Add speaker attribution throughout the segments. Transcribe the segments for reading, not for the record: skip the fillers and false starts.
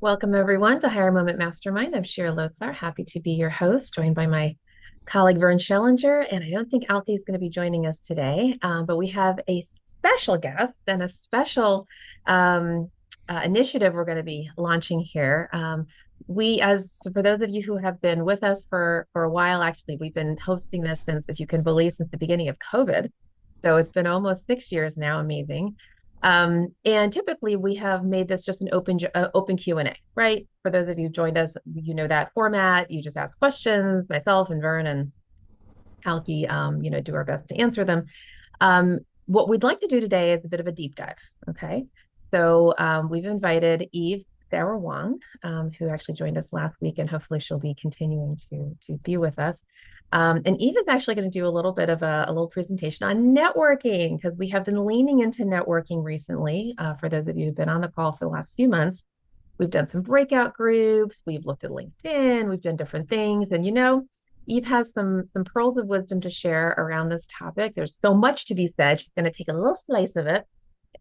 Speaker 1: Welcome, everyone, to Higher Moment Mastermind. I'm Shira Lotzar, happy to be your host, joined by my colleague Vern Schellinger. And I don't think Alfie is going to be joining us today, but we have a special guest and a special um, initiative we're going to be launching here. So for those of you who have been with us for a while, actually, we've been hosting this since, if you can believe, since the beginning of COVID. So it's been almost 6 years now. Amazing. And typically we have made this just an open Q&A, right? For those of you who joined us, you know that format. You just ask questions, myself and Vern and Alki, do our best to answer them. What we'd like to do today is a bit of a deep dive, okay? So we've invited Eve Sarah Wong, who actually joined us last week, and hopefully she'll be continuing to be with us. And Eve is actually going to do a little bit of a little presentation on networking because we have been leaning into networking recently. For those of you who've been on the call for the last few months, we've done some breakout groups, we've looked at LinkedIn, we've done different things. And Eve has some pearls of wisdom to share around this topic. There's so much to be said. She's going to take a little slice of it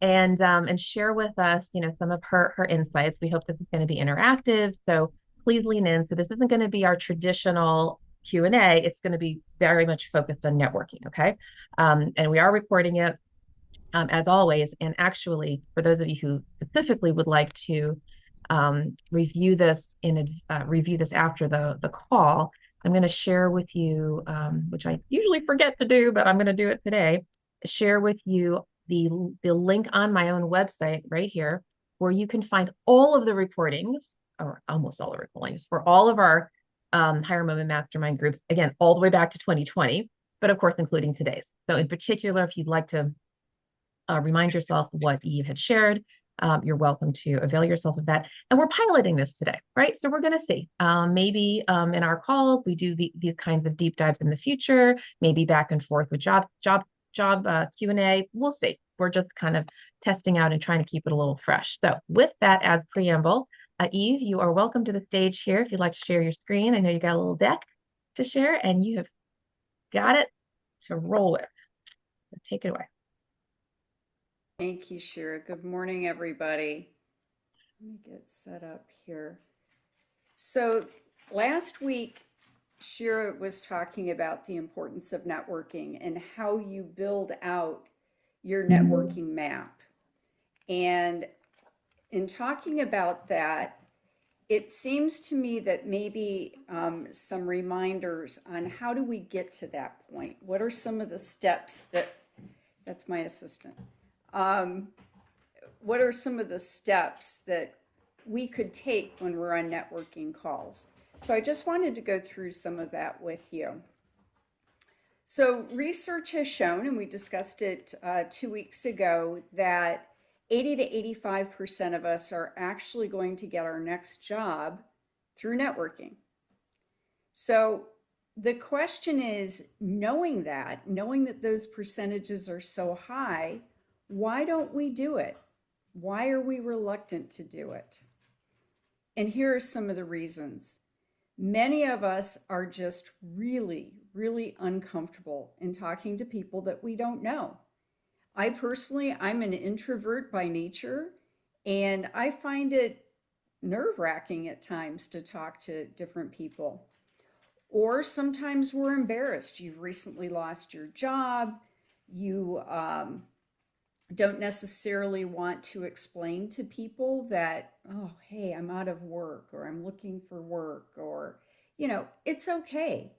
Speaker 1: and share with us, some of her insights. We hope this is going to be interactive, so please lean in. So this isn't going to be our traditional Q&A. It's going to be very much focused on networking, okay? And we are recording it as always. And actually, for those of you who specifically would like to review this after the call, I'm going to share with you, which I usually forget to do, but I'm going to do it today. Share with you the link on my own website right here, where you can find all of the recordings, or almost all the recordings, for all of our Higher Moment Mastermind groups. Again, all the way back to 2020, but of course, including today's. So in particular, if you'd like to remind yourself what Eve had shared, you're welcome to avail yourself of that. And we're piloting this today, right? So we're going to see. Maybe in our calls, we do these kinds of deep dives in the future, maybe back and forth with job Q&A. We'll see. We're just kind of testing out and trying to keep it a little fresh. So with that as preamble, Eve, you are welcome to the stage here if you'd like to share your screen. I know you got a little deck to share and you have got it to roll with. So take it away.
Speaker 2: Thank you, Shira. Good morning, everybody. Let me get set up here. So last week, Shira was talking about the importance of networking and how you build out your networking map. And in talking about that, it seems to me that maybe some reminders on how do we get to that point? What are some of the steps that's my assistant. What are some of the steps that we could take when we're on networking calls? So I just wanted to go through some of that with you. So research has shown, and we discussed it 2 weeks ago, that 80 to 85% of us are actually going to get our next job through networking. So the question is, knowing that those percentages are so high, why don't we do it? Why are we reluctant to do it? And here are some of the reasons. Many of us are just really, really uncomfortable in talking to people that we don't know. I'm an introvert by nature, and I find it nerve-wracking at times to talk to different people. Or sometimes we're embarrassed. You've recently lost your job. You don't necessarily want to explain to people that, oh, hey, I'm out of work, or I'm looking for work, or, it's okay.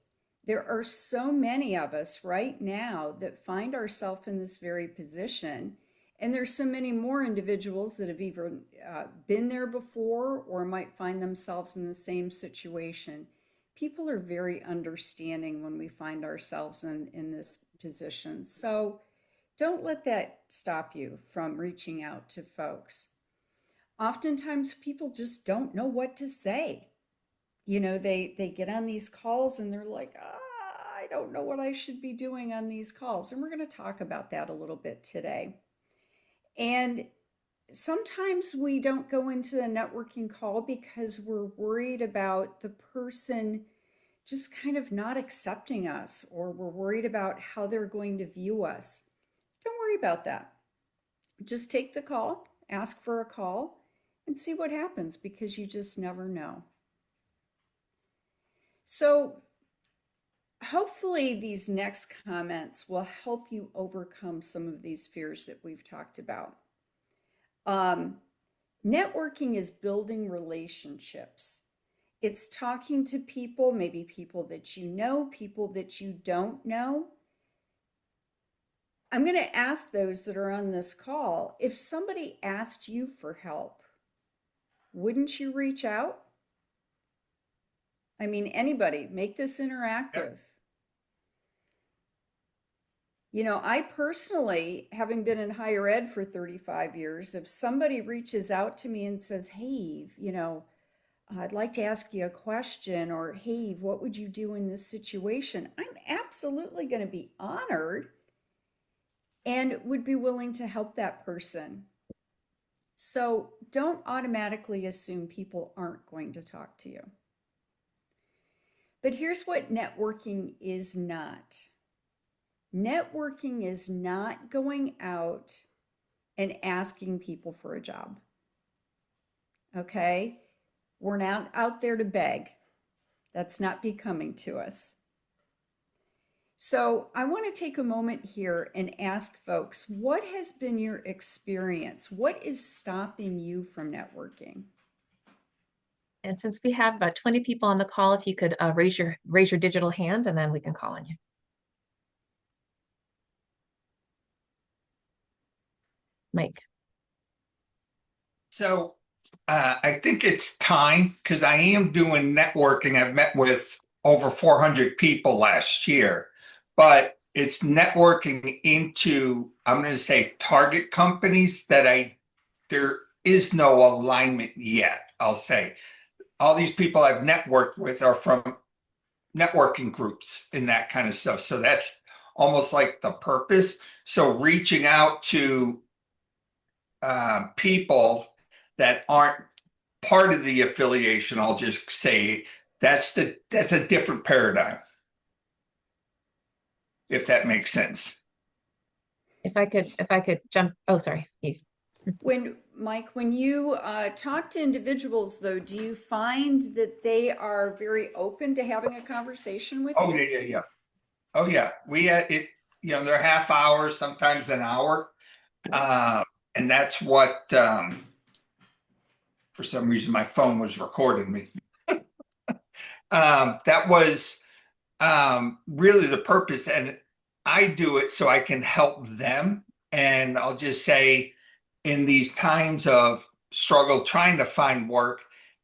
Speaker 2: There are so many of us right now that find ourselves in this very position. And there's so many more individuals that have either been there before or might find themselves in the same situation. People are very understanding when we find ourselves in this position. So don't let that stop you from reaching out to folks. Oftentimes people just don't know what to say. They get on these calls and they're like, I don't know what I should be doing on these calls. And we're going to talk about that a little bit today. And sometimes we don't go into the networking call because we're worried about the person just kind of not accepting us, or we're worried about how they're going to view us. Don't worry about that. Just take the call, ask for a call, and see what happens, because you just never know. So hopefully these next comments will help you overcome some of these fears that we've talked about. Um, Networking is building relationships. It's talking to people, maybe people that you know, people that you don't know. I'm going to ask those that are on this call, if somebody asked you for help, wouldn't you reach out? I mean, anybody, make this interactive. You know, I personally, having been in higher ed for 35 years, if somebody reaches out to me and says, hey, I'd like to ask you a question, or hey, what would you do in this situation? I'm absolutely going to be honored and would be willing to help that person. So don't automatically assume people aren't going to talk to you. But here's what networking is not. Networking is not going out and asking people for a job. Okay? We're not out there to beg. That's not becoming to us. So I want to take a moment here and ask folks, what has been your experience? What is stopping you from networking?
Speaker 1: And since we have about 20 people on the call, if you could raise your digital hand, and then we can call on you. Mike.
Speaker 3: So I think it's time because I am doing networking. I've met with over 400 people last year, but it's networking into, I'm going to say, target companies that there is no alignment yet. I'll say all these people I've networked with are from networking groups and that kind of stuff. So that's almost like the purpose. So reaching out to people that aren't part of the affiliation, I'll just say that's a different paradigm, if that makes sense.
Speaker 1: If I could jump. Oh, sorry, Eve.
Speaker 2: When Mike, when you talk to individuals, though, do you find that they are very open to having a conversation with
Speaker 3: Oh
Speaker 2: you?
Speaker 3: yeah, yeah, yeah. Oh yeah. We it, they're half hours, sometimes an hour. Uh, and that's what for some reason my phone was recording me. That was really the purpose. And I do it so I can help them. And I'll just say, in these times of struggle trying to find work,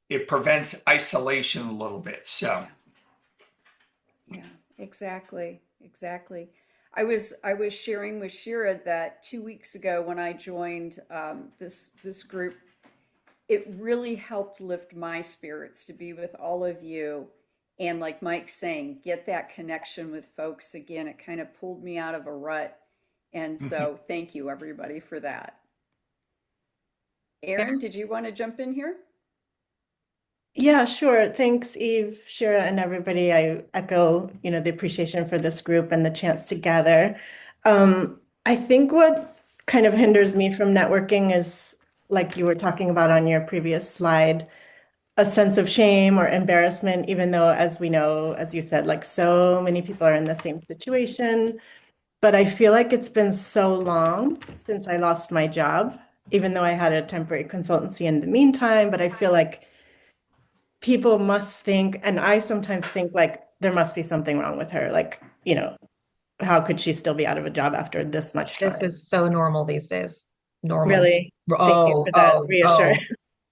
Speaker 3: it prevents isolation a little bit. So,
Speaker 2: Yeah, yeah, exactly, exactly. I was sharing with Shira that 2 weeks ago when I joined this group, it really helped lift my spirits to be with all of you. And like Mike's saying, get that connection with folks again. It kind of pulled me out of a rut. And
Speaker 3: mhm.
Speaker 2: so thank you, everybody, for that.
Speaker 1: Yeah.
Speaker 2: Aaron, did you want to jump in here?
Speaker 4: Yeah, sure. Thanks, Eve, Shira, and everybody. I echo, the appreciation for this group and the chance to gather. I think what kind of hinders me from networking is, like you were talking about on your previous slide, a sense of shame or embarrassment, even though, as we know, as you said, like so many people are in the same situation. But I feel like it's been so long since I lost my job, even though I had a temporary consultancy in the meantime. But I feel like people must think, and I sometimes think like there must be something wrong with her. Like, how could she still be out of a job after this much
Speaker 1: This
Speaker 4: time?
Speaker 1: is so normal these days. Normal.
Speaker 4: Really? Thank you
Speaker 1: Oh,
Speaker 4: for that
Speaker 1: oh,
Speaker 4: reassurance.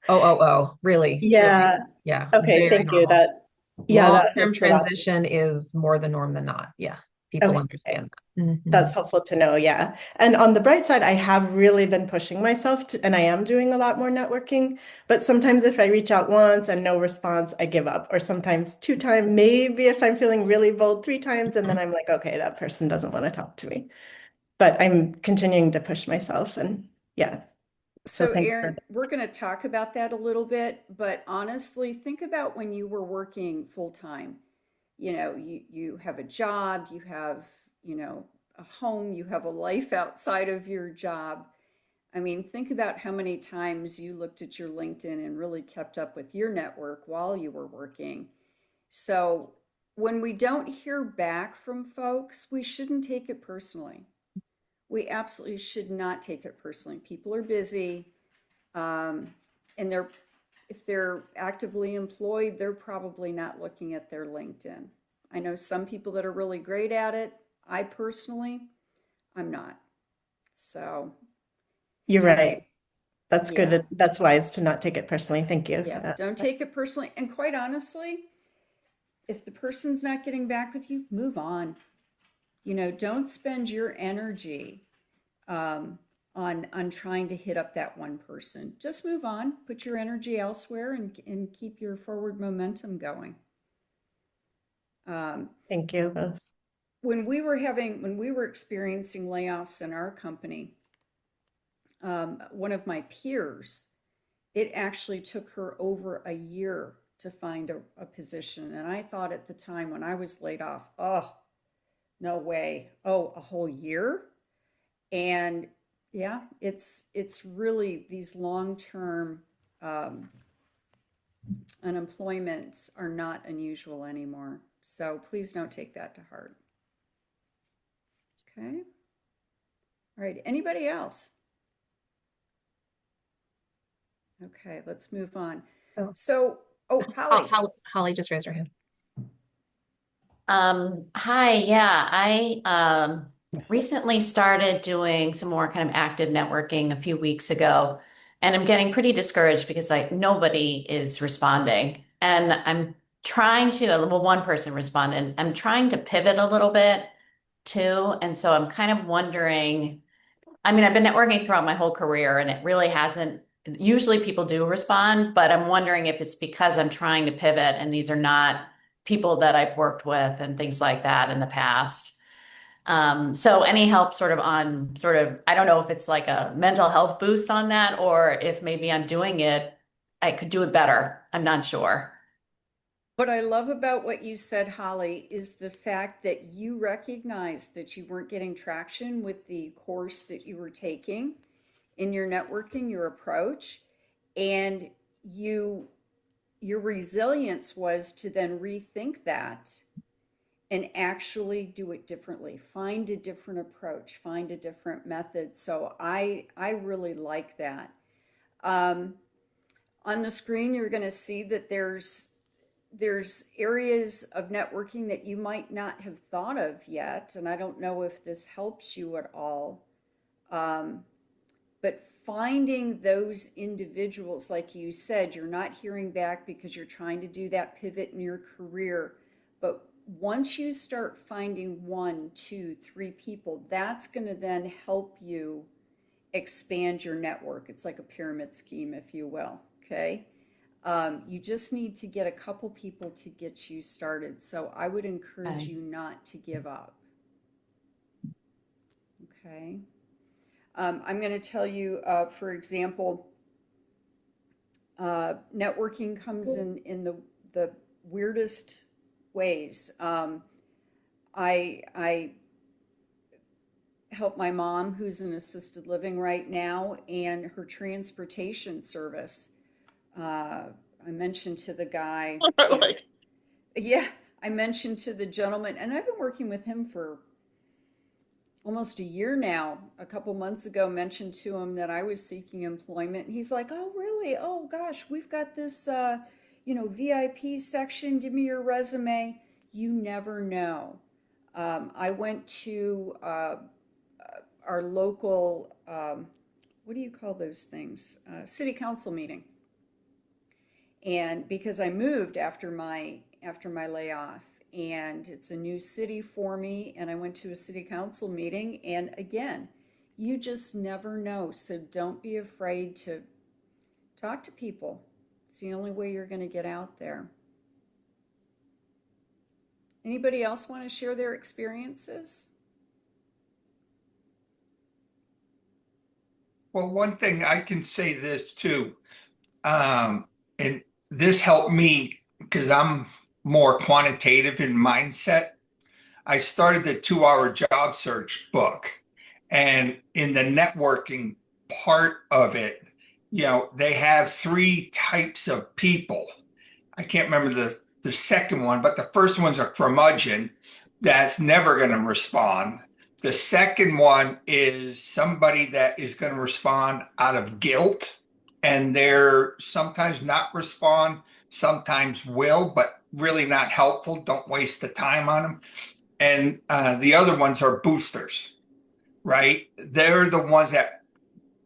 Speaker 1: oh, oh. Really, really.
Speaker 4: Yeah.
Speaker 1: Yeah,
Speaker 4: Okay,
Speaker 1: very
Speaker 4: thank you.
Speaker 1: normal.
Speaker 4: Yeah, that
Speaker 1: Long-term
Speaker 4: helps a lot.
Speaker 1: transition is more the norm than not. Yeah, people
Speaker 4: Okay.
Speaker 1: understand that.
Speaker 4: That's helpful to know, yeah. And on the bright side, I have really been pushing myself to, and I am doing a lot more networking. But sometimes if I reach out once and no response, I give up. Or sometimes two times, maybe if I'm feeling really bold, three times, and then I'm like, okay, that person doesn't want to talk to me. But I'm continuing to push myself, and yeah. So
Speaker 2: So,
Speaker 4: thanks for
Speaker 2: Aaron, we're going to talk about that a little bit, but honestly, think about when you were working full time. You have a job, you have, a home, you have a life outside of your job. I mean, think about how many times you looked at your LinkedIn and really kept up with your network while you were working. So when we don't hear back from folks, we shouldn't take it personally. We absolutely should not take it personally. People are busy, um, and if they're actively employed, they're probably not looking at their LinkedIn. I know some people that are really great at it. I personally, I'm not. So,
Speaker 4: You're
Speaker 2: okay,
Speaker 4: right. That's
Speaker 2: yeah,
Speaker 4: good. That's wise to not take it personally. Thank you for
Speaker 2: yeah.
Speaker 4: that.
Speaker 2: Don't take it personally. And quite honestly, if the person's not getting back with you, move on. Don't spend your energy um, on trying to hit up that one person. Just move on. Put your energy elsewhere and keep your forward momentum going. Um,
Speaker 4: Thank you both.
Speaker 2: when we were experiencing layoffs in our company, one of my peers, it actually took her over a year to find a position. And I thought at the time when I was laid off, oh, no way. Oh, a whole year? And yeah, it's really these long-term um, unemployments are not unusual anymore. So please don't take that to heart. Okay. All right. Anybody else? Okay, let's move on.
Speaker 1: Oh,
Speaker 2: So, oh, Holly.
Speaker 1: Holly just raised her hand.
Speaker 5: Hi, yeah, I recently started doing some more kind of active networking a few weeks ago, and I'm getting pretty discouraged because like nobody is responding. And I'm trying to, well, one person responded. I'm trying to pivot a little bit too. And so I'm kind of wondering, I mean, I've been networking throughout my whole career and it really hasn't, usually people do respond, but I'm wondering if it's because I'm trying to pivot and these are not people that I've worked with and things like that in the past. So any help sort of on sort of, I don't know if it's like a mental health boost on that or if maybe I'm doing it, I could do it better. I'm not sure.
Speaker 2: What I love about what you said, Holly, is the fact that you recognized that you weren't getting traction with the course that you were taking in your networking, your approach, and you your resilience was to then rethink that and actually do it differently. Find a different approach, find a different method. So I really like that. Um, on the screen, you're going to see that there's areas of networking that you might not have thought of yet, and I don't know if this helps you at all. Um, but finding those individuals, like you said, you're not hearing back because you're trying to do that pivot in your career. But once you start finding one, two, three people, that's going to then help you expand your network. It's like a pyramid scheme, if you will. Okay. You just need to get a couple people to get you started. So I would encourage
Speaker 5: Okay.
Speaker 2: you not to give up. Okay. I'm going to tell you, for example, networking comes in the weirdest ways. I help my mom, who's in assisted living right now, and her transportation service. I mentioned to the guy,
Speaker 5: Like,
Speaker 2: yeah, I mentioned to the gentleman, and I've been working with him for almost a year now. A couple months ago, mentioned to him that I was seeking employment. And he's like, "Oh, really? Oh, gosh, we've got this, VIP section. Give me your resume." You never know. I went to our local, what do you call those things? City council meeting, and because I moved after my layoff, and it's a new city for me, and I went to a city council meeting, and again, you just never know. So don't be afraid to talk to people. It's the only way you're going to get out there. Anybody else want to share their experiences?
Speaker 3: Well, one thing I can say this too, and this helped me because I'm more quantitative in mindset. I started the 2 Hour Job Search book, and in the networking part of it, they have three types of people. I can't remember the second one, but the first one's a curmudgeon that's never going to respond. The second one is somebody that is going to respond out of guilt, and they're sometimes not respond, sometimes will, but really not helpful. Don't waste the time on them. And the other ones are boosters, right? They're the ones that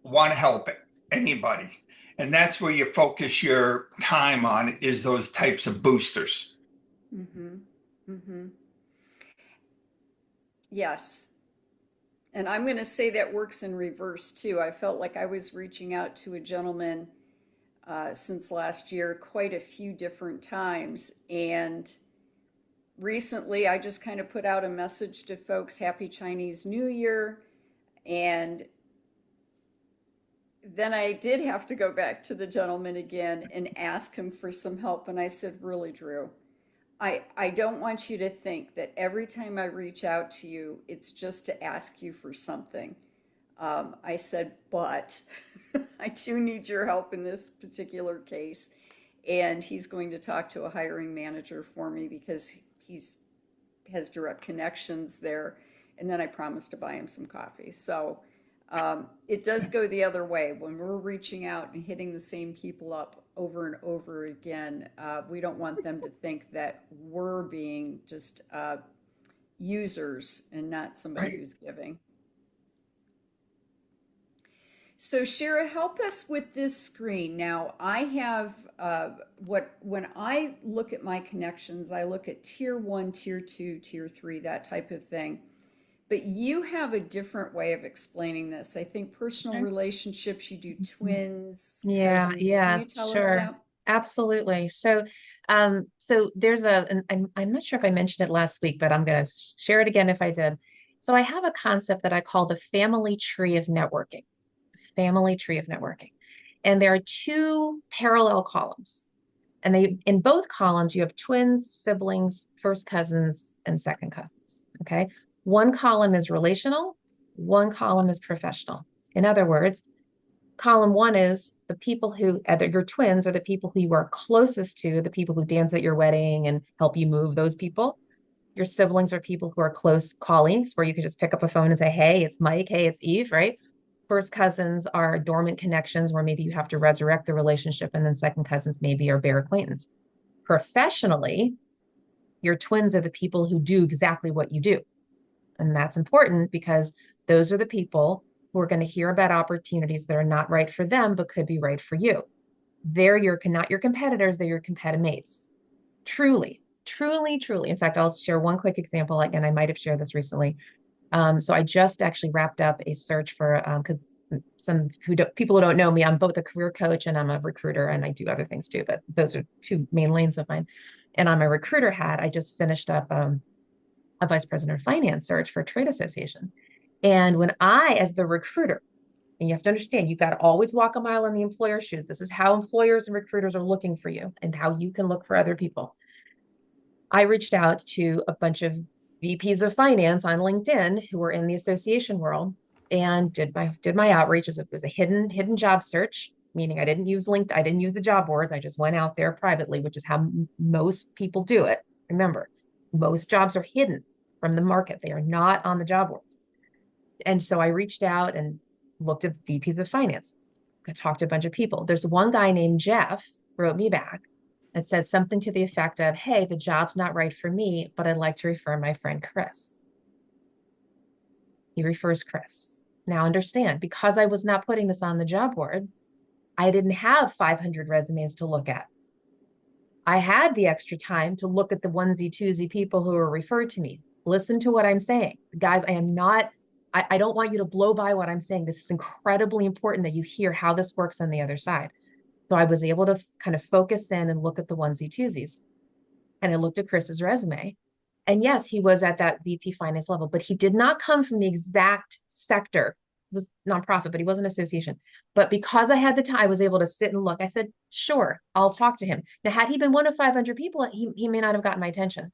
Speaker 3: want to help anybody. And that's where you focus your time on is those types of boosters.
Speaker 2: Mm-hmm. Mm-hmm. Yes. And I'm going to say that works in reverse too. I felt like I was reaching out to a gentleman since last year quite a few different times. And recently I just kind of put out a message to folks, Happy Chinese New Year. And then I did have to go back to the gentleman again and ask him for some help. And I said, really, Drew, I don't want you to think that every time I reach out to you, it's just to ask you for something. I said, but I do need your help in this particular case. And he's going to talk to a hiring manager for me because he's has direct connections there. And then I promised to buy him some coffee. So it does go the other way. When we're reaching out and hitting the same people up over and over again, we don't want them to think that we're being just users and not somebody who's giving. So Shira, help us with this screen. Now I have when I look at my connections, I look at tier 1, tier 2, tier 3, that type of thing. But you have a different way of explaining this. I think personal relationships, you do twins,
Speaker 1: Yeah,
Speaker 2: cousins.
Speaker 1: yeah,
Speaker 2: Can you tell us
Speaker 1: sure.
Speaker 2: that?
Speaker 1: Absolutely. So there's and I'm not sure if I mentioned it last week, but I'm going to share it again if I did. So I have a concept that I call the family tree of networking. Family tree of networking. And there are two parallel columns. And in both columns, you have twins, siblings, first cousins, and second cousins. Okay. One column is relational, one column is professional. In other words, column one is the people who, either your twins or the people who you are closest to, the people who dance at your wedding and help you move, those people. Your siblings are people who are close colleagues where you can just pick up a phone and say, hey, it's Mike, hey, it's Eve, right? First cousins are dormant connections where maybe you have to resurrect the relationship. And then second cousins maybe are bare acquaintance. Professionally, your twins are the people who do exactly what you do. And that's important because those are the people who are going to hear about opportunities that are not right for them, but could be right for you. They're not your competitors, they're your competimates. Truly, truly, truly. In fact, I'll share one quick example, and I might have shared this recently. So I just actually wrapped up a search for, because people who don't know me, I'm both a career coach and I'm a recruiter, and I do other things too, but those are two main lanes of mine. And on my recruiter hat, I just finished up a vice president of finance search for a trade association. And when as the recruiter, and you have to understand, you've got to always walk a mile in the employer's shoes. This is how employers and recruiters are looking for you and how you can look for other people. I reached out to a bunch of VPs of finance on LinkedIn who were in the association world and did my outreach. It was a hidden job search, meaning I didn't use LinkedIn, I didn't use the job boards. I just went out there privately, which is how most people do it. Remember, most jobs are hidden from the market. They are not on the job boards. And so I reached out and looked at VPs of finance. I talked to a bunch of people. There's one guy named Jeff wrote me back and said something to the effect of, hey, the job's not right for me, but I'd like to refer my friend Chris. He refers Chris. Now understand, because I was not putting this on the job board, I didn't have 500 resumes to look at. I had the extra time to look at the onesie twosie people who were referred to me. Listen to what I'm saying. Guys, I don't want you to blow by what I'm saying. This is incredibly important that you hear how this works on the other side. So I was able to kind of focus in and look at the onesie twosies. And I looked at Chris's resume. And yes, he was at that VP finance level, but he did not come from the exact sector. It was nonprofit, but he was an association. But because I had the time, I was able to sit and look. I said, sure, I'll talk to him. Now, had he been one of 500 people, he may not have gotten my attention.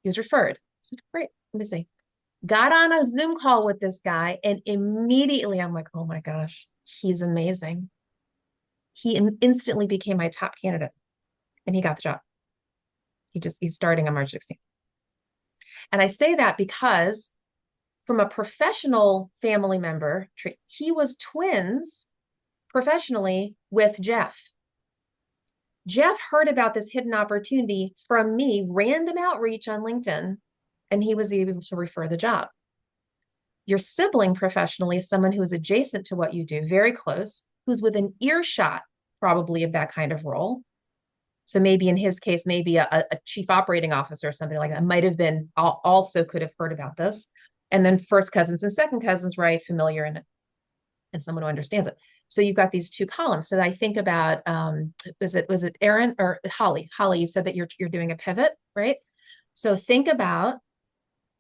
Speaker 1: He was referred. I said, great, let me see. got on a Zoom call with this guy, and immediately I'm like, oh my gosh, he's amazing. He instantly became my top candidate and he got the job. He's starting on March 16th. And I say that because from a professional family member, he was twins professionally with Jeff. Jeff heard about this hidden opportunity from me, random outreach on LinkedIn, and he was able to refer the job. Your sibling professionally is someone who is adjacent to what you do, very close, who's within earshot probably of that kind of role. So maybe in his case, maybe a chief operating officer or something like that might have been also could have heard about this. And then first cousins and second cousins, right? Familiar and someone who understands it. So you've got these two columns. So I think about was it Aaron or Holly? Holly, you said that you're doing a pivot, right? So think about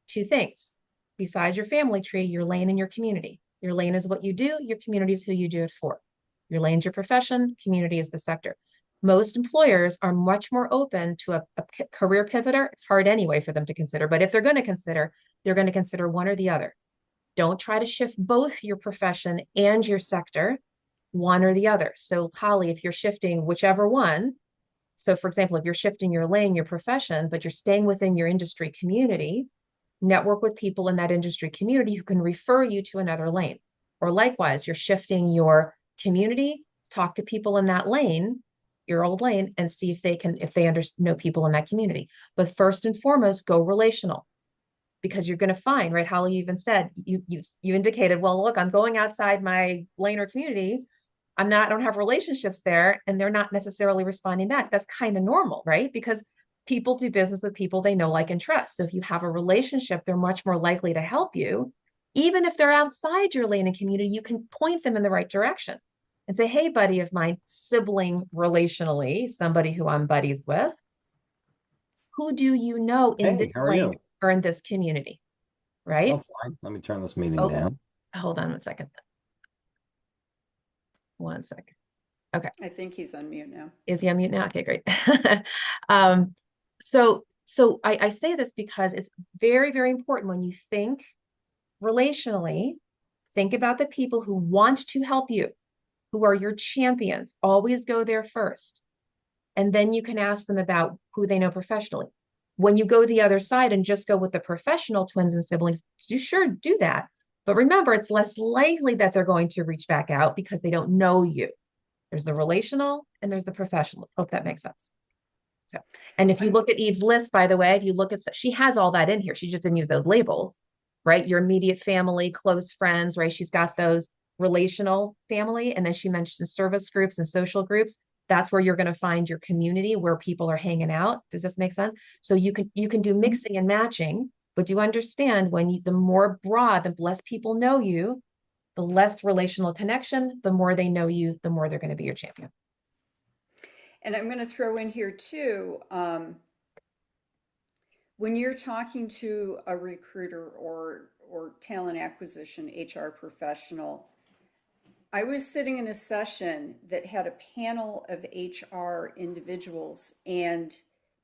Speaker 1: two things. Besides your family tree, your lane and your community. Your lane is what you do, your community is who you do it for. Your lane's your profession, community is the sector. Most employers are much more open to a career pivoter. It's hard anyway for them to consider, but if they're going to consider, they're going to consider one or the other. Don't try to shift both your profession and your sector, one or the other. So, Holly, if you're shifting whichever one, so for example, if you're shifting your lane, your profession, but you're staying within your industry community, network with people in that industry community who can refer you to another lane. Or likewise, you're shifting your community, talk to people in that lane, your old lane, and see if they know people in that community. But first and foremost, go relational. Because you're going to find, right? Holly even said, you indicated, well, look, I'm going outside my lane or community. I don't have relationships there, and they're not necessarily responding back. That's kind of normal, right? Because people do business with people they know, like, and trust. So if you have a relationship, they're much more likely to help you. Even if they're outside your lane and community, you can point them in the right direction and say, hey, buddy of mine, sibling relationally, somebody who I'm buddies with, who do you know in this
Speaker 6: Hey, how are
Speaker 1: lane
Speaker 6: you?
Speaker 1: or in this community,
Speaker 6: Oh,
Speaker 1: right?
Speaker 6: fine. Let me turn this meeting
Speaker 1: Oh,
Speaker 6: down.
Speaker 1: hold on one second. One second. Okay.
Speaker 2: I think he's on mute now.
Speaker 1: Is he on mute now? Okay, great. um, so I say this because it's very, very important when you think relationally, think about the people who want to help you, who are your champions. Always go there first. And then you can ask them about who they know professionally. When you go the other side and just go with the professional twins and siblings, you sure do that. But remember, it's less likely that they're going to reach back out because they don't know you. There's the relational and there's the professional. Hope that makes sense. So, and if you look at Eve's list, by the way, if you look at, she has all that in here. She just didn't use those labels, right? Your immediate family, close friends, right? She's got those relational family. And then she mentioned service groups and social groups. That's where you're going to find your community where people are hanging out. Does this make sense? So you can do mixing and matching, but you understand the more broad, the less people know you, the less relational connection, the more they know you, the more they're going to be your champion.
Speaker 2: And I'm going to throw in here too, when you're talking to a recruiter or talent acquisition HR professional, I was sitting in a session that had a panel of HR individuals, and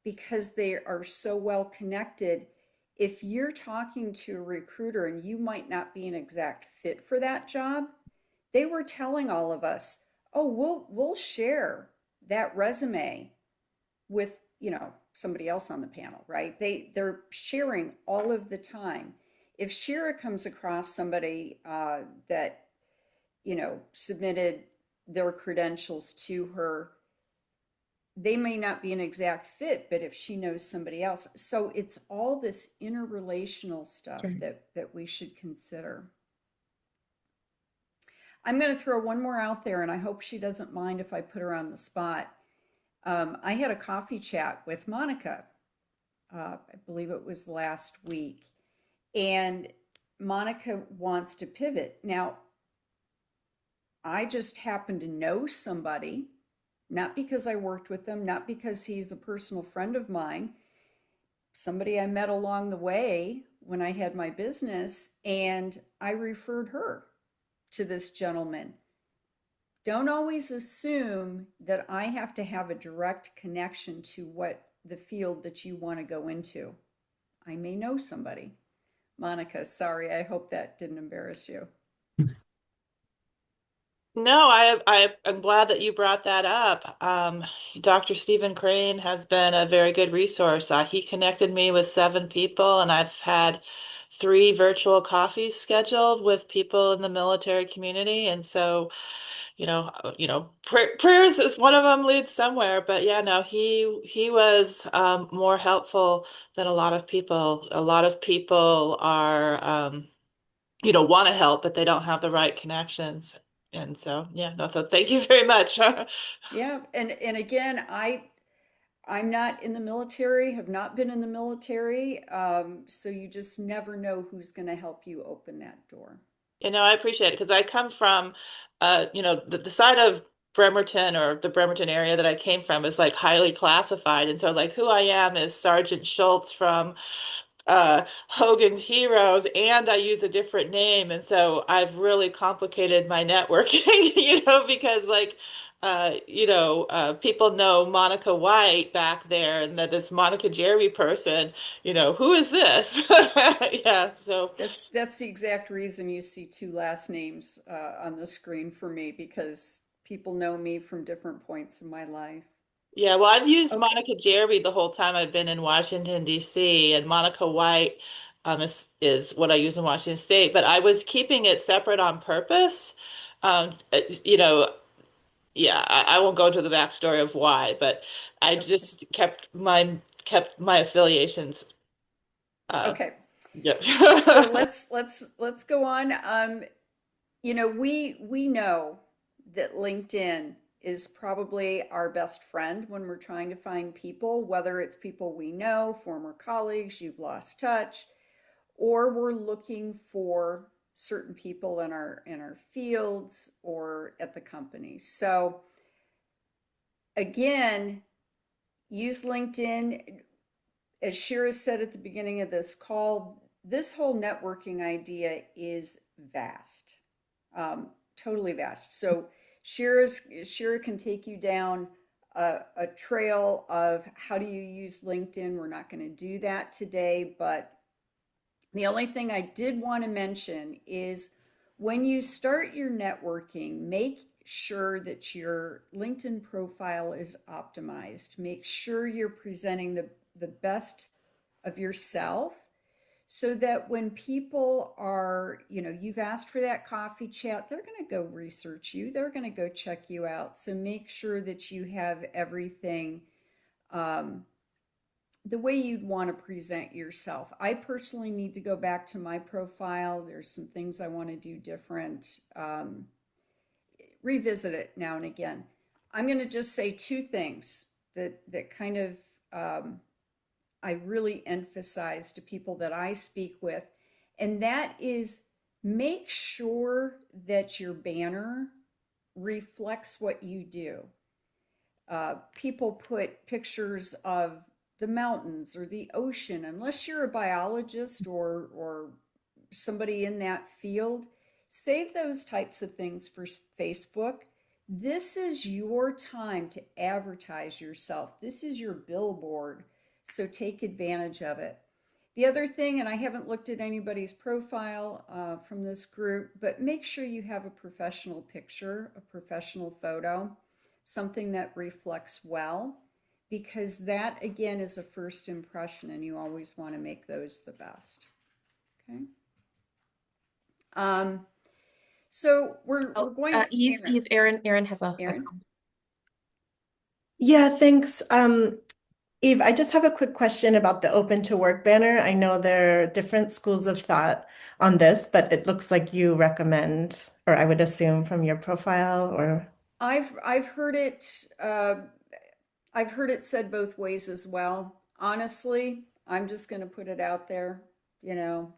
Speaker 2: because they are so well connected, if you're talking to a recruiter and you might not be an exact fit for that job, they were telling all of us, "Oh, we'll share that resume with, somebody else on the panel," right? They're sharing all of the time. If Shira comes across somebody that submitted their credentials to her, they may not be an exact fit, but if she knows somebody else. So it's all this interrelational stuff
Speaker 1: Sure.
Speaker 2: that we should consider. I'm going to throw one more out there, and I hope she doesn't mind if I put her on the spot. I had a coffee chat with Monica, I believe it was last week, and Monica wants to pivot. Now, I just happen to know somebody, not because I worked with them, not because he's a personal friend of mine, somebody I met along the way when I had my business, and I referred her to this gentleman. Don't always assume that I have to have a direct connection to what the field that you want to go into. I may know somebody. Monica, sorry, I hope that didn't embarrass you.
Speaker 6: No, I'm glad that you brought that up. Dr. Stephen Crane has been a very good resource. He connected me with 7 people, and I've had 3 virtual coffees scheduled with people in the military community. And so, prayers is one of them leads somewhere. But yeah, no, he was more helpful than a lot of people. A lot of people are want to help, but they don't have the right connections. And so, yeah, no, so thank you very much.
Speaker 2: Yeah, and again, I'm not in the military, have not been in the military, so you just never know who's going to help you open that door.
Speaker 6: I appreciate it because I come from, the side of Bremerton or the Bremerton area that I came from is like highly classified. And so like who I am is Sergeant Schultz from Hogan's Heroes, and I use a different name. And so I've really complicated my networking, because like, people know Monica White back there and that this Monica Jeremy person, who is this? Yeah, so.
Speaker 2: That's the exact reason you see 2 last names on the screen for me because people know me from different points in my life.
Speaker 6: Yeah, well, I've used
Speaker 2: Okay.
Speaker 6: Monica Jeremy the whole time I've been in Washington, D.C., and Monica White is what I use in Washington State, but I was keeping it separate on purpose. Um, uh, you know, yeah, I won't go into the backstory of why, but I
Speaker 2: Okay.
Speaker 6: just kept my affiliations. Uh,
Speaker 2: Okay.
Speaker 6: yeah.
Speaker 2: So let's go on. We know that LinkedIn is probably our best friend when we're trying to find people, whether it's people we know, former colleagues, you've lost touch, or we're looking for certain people in our fields or at the company. So again, use LinkedIn. As Shira said at the beginning of this call, this whole networking idea is vast, totally vast. So Shira can take you down a trail of how do you use LinkedIn. We're not going to do that today, but the only thing I did want to mention is when you start your networking, make sure that your LinkedIn profile is optimized. Make sure you're presenting the best of yourself so that when people are, you've asked for that coffee chat, they're going to go research you, they're going to go check you out. So make sure that you have everything um, the way you'd want to present yourself. I personally need to go back to my profile. There's some things I want to do different, revisit it now and again. I'm going to just say 2 things that kind of I really emphasize to people that I speak with, and that is make sure that your banner reflects what you do. People put pictures of the mountains or the ocean, unless you're a biologist or somebody in that field, save those types of things for Facebook. This is your time to advertise yourself. This is your billboard. So take advantage of it. The other thing, and I haven't looked at anybody's profile from this group, but make sure you have a professional picture, a professional photo, something that reflects well, because that again is a first impression and you always want to make those the best. Okay. Um, so we're going,
Speaker 1: Aaron has a
Speaker 2: Aaron.
Speaker 1: comment.
Speaker 4: Yeah, thanks. Eve, I just have a quick question about the Open to Work banner. I know there are different schools of thought on this, but it looks like you recommend, or I would assume from your profile, or
Speaker 2: I've heard it. I've heard it said both ways as well. Honestly, I'm just going to put it out there. You know,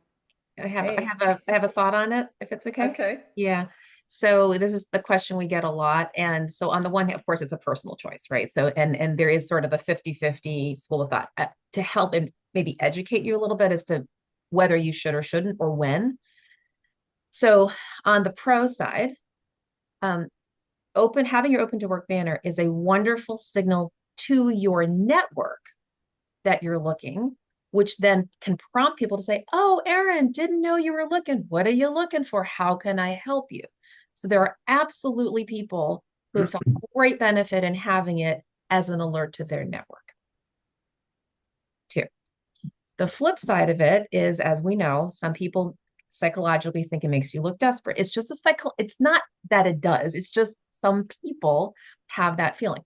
Speaker 1: I have I
Speaker 2: hey,
Speaker 1: have a I have a thought on it, if it's okay.
Speaker 2: okay,
Speaker 1: Yeah. So this is the question we get a lot. And so on the one hand, of course, it's a personal choice, right? So and there is sort of a 50-50 school of thought to help and maybe educate you a little bit as to whether you should or shouldn't or when. So on the pro side, um, having your open to work banner is a wonderful signal to your network that you're looking, which then can prompt people to say, oh, Erin, didn't know you were looking. What are you looking for? How can I help you? So there are absolutely people who have found great benefit in having it as an alert to their network too. The flip side of it is, as we know, some people psychologically think it makes you look desperate. It's just a it's not that it does. It's just some people have that feeling,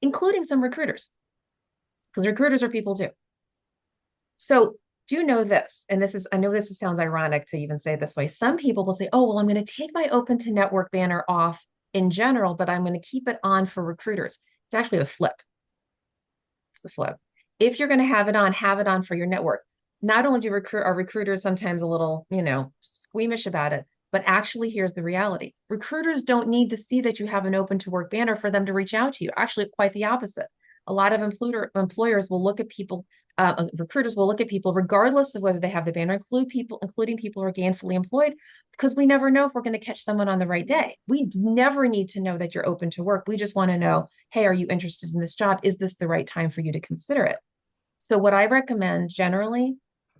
Speaker 1: including some recruiters, because recruiters are people too. So do know this, and this is, I know this sounds ironic to even say it this way. Some people will say, oh, well, I'm going to take my open to network banner off in general, but I'm going to keep it on for recruiters. It's actually the flip. It's the flip. If you're going to have it on for your network. Not only do are recruiters sometimes a little, squeamish about it, but actually here's the reality. Recruiters don't need to see that you have an open to work banner for them to reach out to you. Actually, quite the opposite. A lot of employers will look at people, recruiters will look at people regardless of whether they have the banner, including people who are gainfully employed, because we never know if we're going to catch someone on the right day. We never need to know that you're open to work. We just want to know, hey, are you interested in this job? Is this the right time for you to consider it? So what I recommend generally,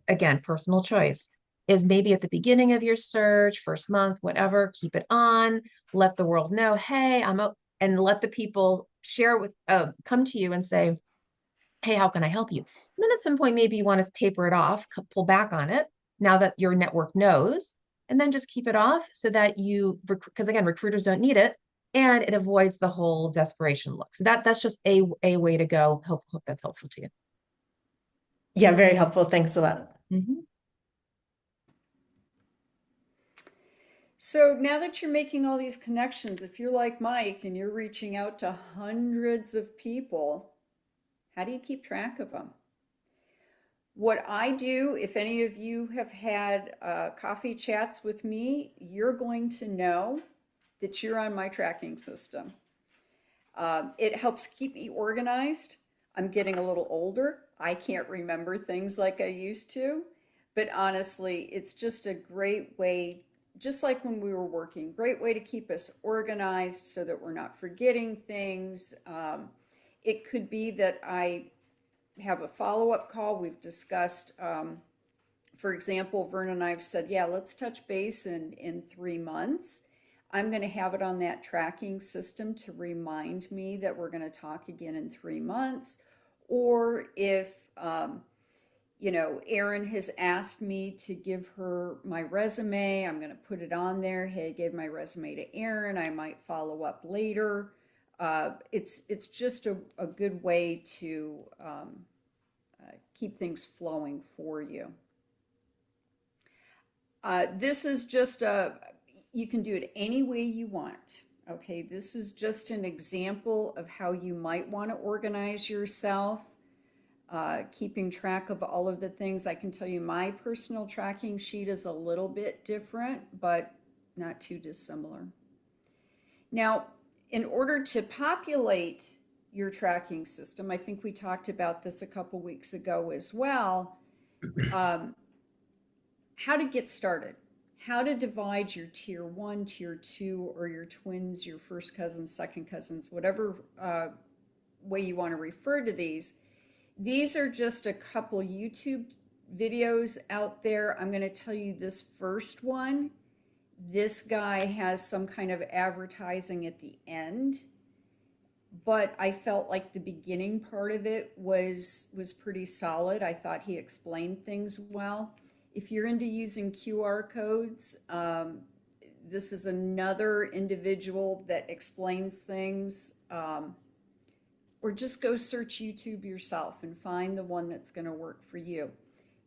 Speaker 1: again, personal choice, is maybe at the beginning of your search, first month, whatever, keep it on, let the world know, hey, and let the people share come to you and say, hey, how can I help you? And then at some point, maybe you want to taper it off, pull back on it now that your network knows, and then just keep it off so that because again, recruiters don't need it and it avoids the whole desperation look. So that's just a way to go. Hope that's helpful to you.
Speaker 4: Yeah, very helpful. Thanks a lot.
Speaker 1: Mm-hmm.
Speaker 2: So now that you're making all these connections, if you're like Mike and you're reaching out to hundreds of people, how do you keep track of them? What I do, if any of you have had coffee chats with me, you're going to know that you're on my tracking system. It helps keep me organized. I'm getting a little older. I can't remember things like I used to. But honestly, it's just a great way, just like when we were working, great way to keep us organized so that we're not forgetting things. It could be that I have a follow-up call. We've discussed, for example, Vernon and I have said, yeah, let's touch base in 3 months. I'm going to have it on that tracking system to remind me that we're going to talk again in 3 months. Or if, Erin has asked me to give her my resume, I'm going to put it on there. Hey, I gave my resume to Erin. I might follow up later. It's just a good way to keep things flowing for you. This is just you can do it any way you want. Okay, this is just an example of how you might want to organize yourself, keeping track of all of the things. I can tell you my personal tracking sheet is a little bit different, but not too dissimilar. Now, in order to populate your tracking system, I think we talked about this a couple weeks ago as well, how to get started. How to divide your tier 1, tier 2, or your twins, your first cousins, second cousins, whatever way you want to refer to these. These are just a couple YouTube videos out there. I'm going to tell you this first one. This guy has some kind of advertising at the end, but I felt like the beginning part of it was pretty solid. I thought he explained things well. If you're into using QR codes, this is another individual that explains things. Or just go search YouTube yourself and find the one that's going to work for you.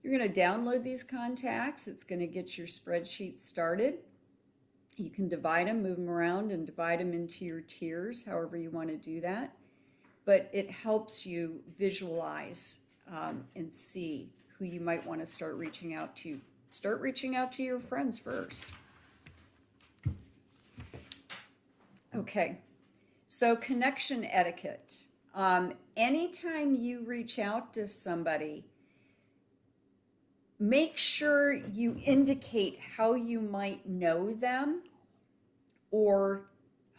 Speaker 2: You're going to download these contacts. It's going to get your spreadsheet started. You can divide them, move them around, and divide them into your tiers, however you want to do that. But it helps you visualize and see who you might want to start reaching out to. Start reaching out to your friends first. Okay, so connection etiquette. Anytime you reach out to somebody, make sure you indicate how you might know them, or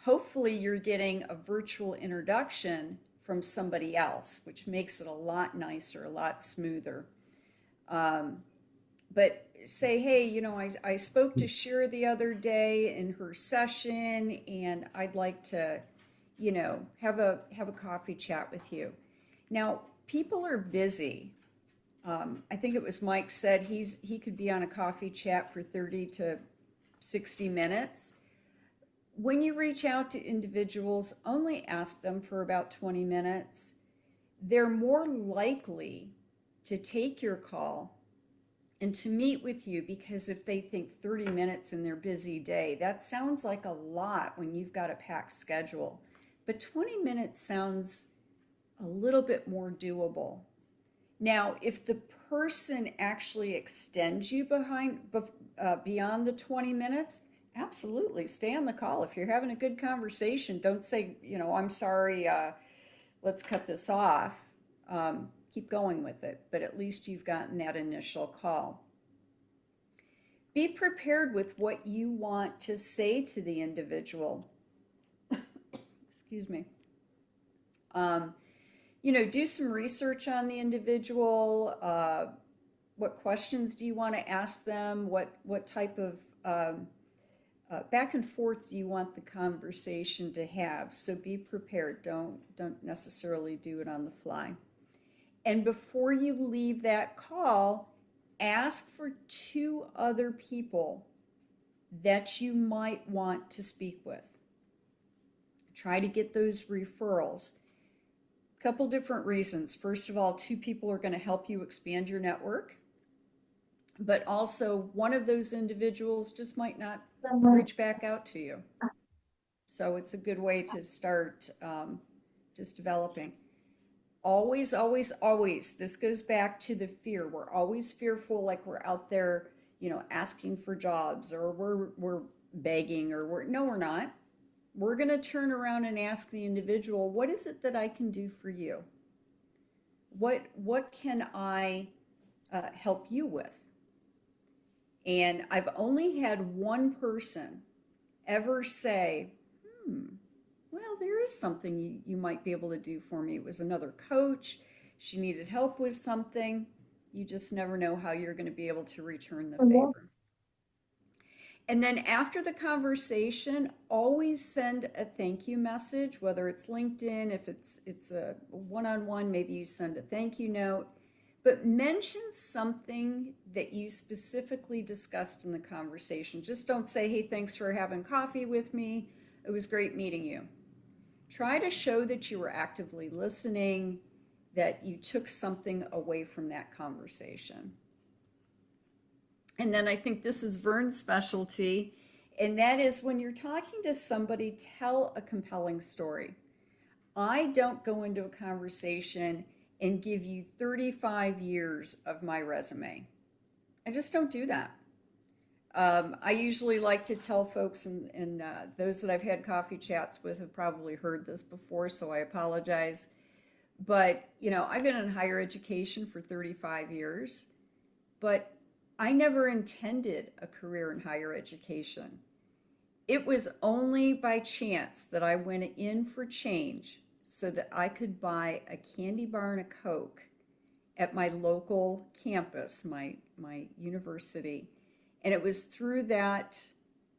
Speaker 2: hopefully you're getting a virtual introduction from somebody else, which makes it a lot nicer, a lot smoother. Um, but say, hey, I spoke to Shira the other day in her session, and I'd like to, have a coffee chat with you. Now, people are busy. I think it was Mike said he could be on a coffee chat for 30 to 60 minutes. When you reach out to individuals, only ask them for about 20 minutes. They're more likely to take your call and to meet with you, because if they think 30 minutes in their busy day, that sounds like a lot when you've got a packed schedule. But 20 minutes sounds a little bit more doable. Now, if the person actually extends you beyond the 20 minutes, absolutely stay on the call. If you're having a good conversation, don't say, I'm sorry, let's cut this off. Keep going with it, but at least you've gotten that initial call. Be prepared with what you want to say to the individual. Excuse me. Do some research on the individual. What questions do you want to ask them? What type of back and forth do you want the conversation to have? So be prepared. Don't necessarily do it on the fly. And before you leave that call, ask for 2 other people that you might want to speak with. Try to get those referrals. A couple different reasons. First of all, 2 people are going to help you expand your network, but also one of those individuals just might not reach back out to you. So it's a good way to start just developing. Always, always, always, this goes back to the fear. We're always fearful, like we're out there, asking for jobs, or we're begging, or no, we're not. We're going to turn around and ask the individual, what is it that I can do for you? What can I help you with? And I've only had one person ever say, well, there is something you might be able to do for me. It was another coach. She needed help with something. You just never know how you're going to be able to return the favor. And then after the conversation, always send a thank you message, whether it's LinkedIn, if it's a one-on-one, maybe you send a thank you note, but mention something that you specifically discussed in the conversation. Just don't say, hey, thanks for having coffee with me. It was great meeting you. Try to show that you were actively listening, that you took something away from that conversation. And then I think this is Vern's specialty, and that is when you're talking to somebody, tell a compelling story. I don't go into a conversation and give you 35 years of my resume. I just don't do that. I usually like to tell folks, and those that I've had coffee chats with have probably heard this before, so I apologize. But, I've been in higher education for 35 years, but I never intended a career in higher education. It was only by chance that I went in for change so that I could buy a candy bar and a Coke at my local campus, my university. And it was through that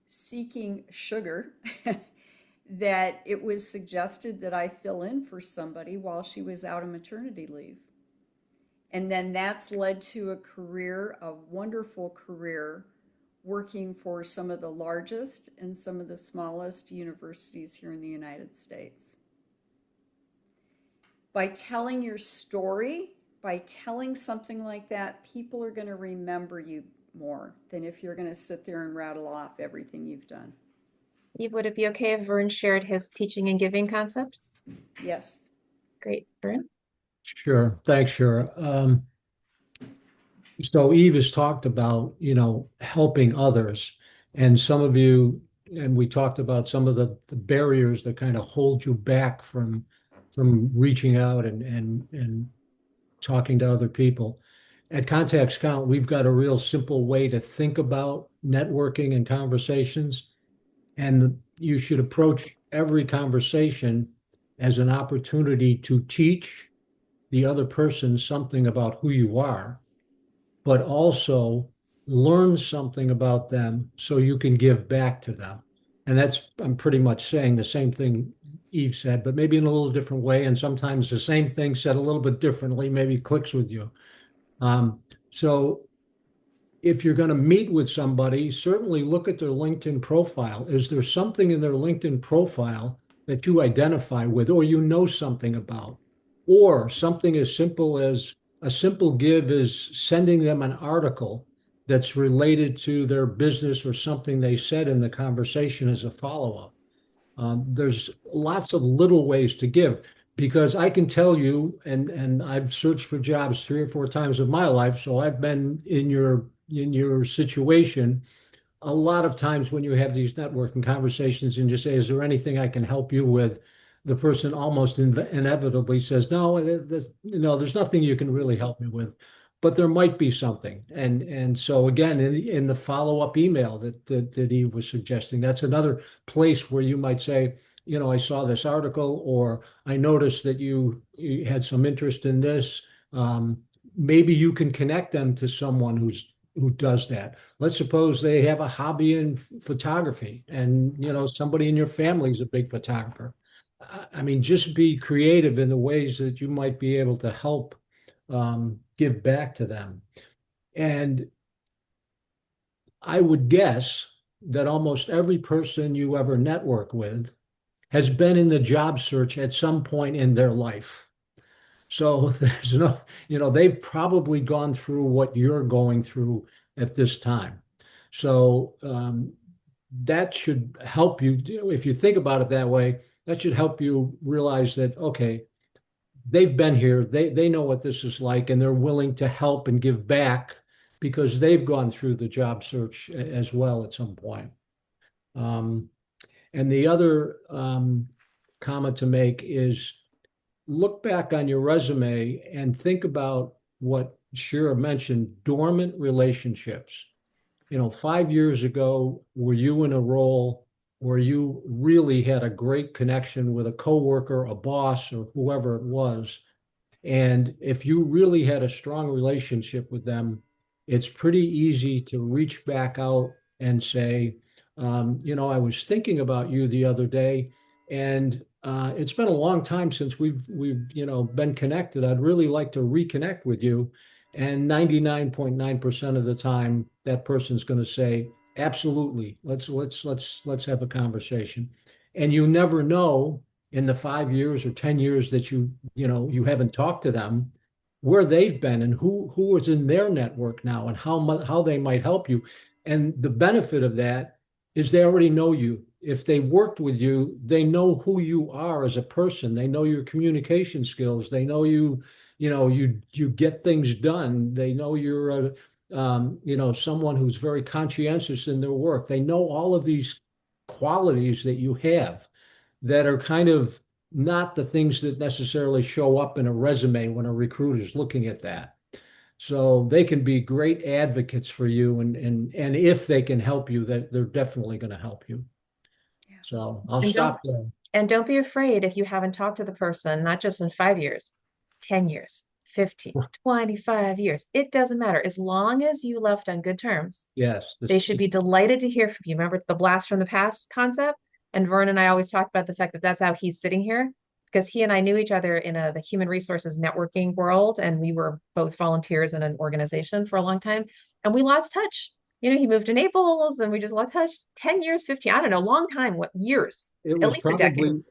Speaker 2: seeking sugar that it was suggested that I fill in for somebody while she was out on maternity leave. And then that's led to a career, a wonderful career, working for some of the largest and some of the smallest universities here in the United States. By telling your story, by telling something like that, people are going to remember you more than if you're going to sit there and rattle off everything you've done.
Speaker 1: Eve, would it be okay if Vern shared his teaching and giving concept?
Speaker 2: Yes.
Speaker 1: Great. Vern?
Speaker 7: Sure. Thanks, Shira. So Eve has talked about, helping others. And some of you, and we talked about some of the barriers that kind of hold you back from reaching out and talking to other people. At Contacts Count, we've got a real simple way to think about networking and conversations. And you should approach every conversation as an opportunity to teach the other person something about who you are. but also learn something about them so you can give back to them. And that's, I'm pretty much saying the same thing Eve said, but maybe in a little different way. And sometimes the same thing said a little bit differently, maybe clicks with you. So if you're going to meet with somebody, certainly look at their LinkedIn profile. Is there something in their LinkedIn profile that you identify with or you know something about? Or something as simple as a simple give is sending them an article that's related to their business or something they said in the conversation as a follow-up. There's lots of little ways to give because I can tell you, and I've searched for jobs 3 or 4 times in my life, so I've been in your situation a lot of times when you have these networking conversations and you say, "Is there anything I can help you with?" The person almost inevitably says, "No, there's nothing you can really help me with." But there might be something, and so again, in the follow-up email that Eve was suggesting, that's another place where you might say, I saw this article, or I noticed that you had some interest in this. Maybe you can connect them to someone who does that. Let's suppose they have a hobby in photography, and somebody in your family is a big photographer. I mean, just be creative in the ways that you might be able to help give back to them. And I would guess that almost every person you ever network with has been in the job search at some point in their life. So there's no, they've probably gone through what you're going through at this time. So that should help you, if you think about it that way, that should help you realize that, okay, they've been here, they know what this is like, and they're willing to help and give back because they've gone through the job search as well at some point. And the other comment to make is look back on your resume and think about what Shira mentioned, dormant relationships. 5 years ago, were you in a role where you really had a great connection with a coworker, a boss, or whoever it was, and if you really had a strong relationship with them, it's pretty easy to reach back out and say, I was thinking about you the other day, and it's been a long time since we've been connected. I'd really like to reconnect with you. And 99.9% of the time, that person's going to say, absolutely, let's have a conversation. And you never know in the 5 years or 10 years that you haven't talked to them, where they've been and who is in their network now and how they might help you. And the benefit of that is they already know you. If they worked with you, they know who you are as a person. They know your communication skills. They know you get things done. They know you're someone who's very conscientious in their work. They know all of these qualities that you have that are kind of not the things that necessarily show up in a resume when a recruiter is looking at that. So they can be great advocates for you, and if they can help you, that they're definitely going to help you.
Speaker 2: Yeah.
Speaker 7: So I'll
Speaker 1: And don't
Speaker 7: stop there.
Speaker 1: and don't be afraid if you haven't talked to the person, not just in 5 years, 10 years, 15, 25 years. It doesn't matter. As long as you left on good terms,
Speaker 7: Yes,
Speaker 1: they should be delighted to hear from you. Remember, it's the blast from the past concept. And Vern and I always talk about the fact that that's how he's sitting here because he and I knew each other in the human resources networking world, and we were both volunteers in an organization for a long time, and we lost touch. He moved to Naples, and we just lost touch. 10 years, 15, I don't know, long time. What years?
Speaker 7: it
Speaker 1: At
Speaker 7: was
Speaker 1: least a decade.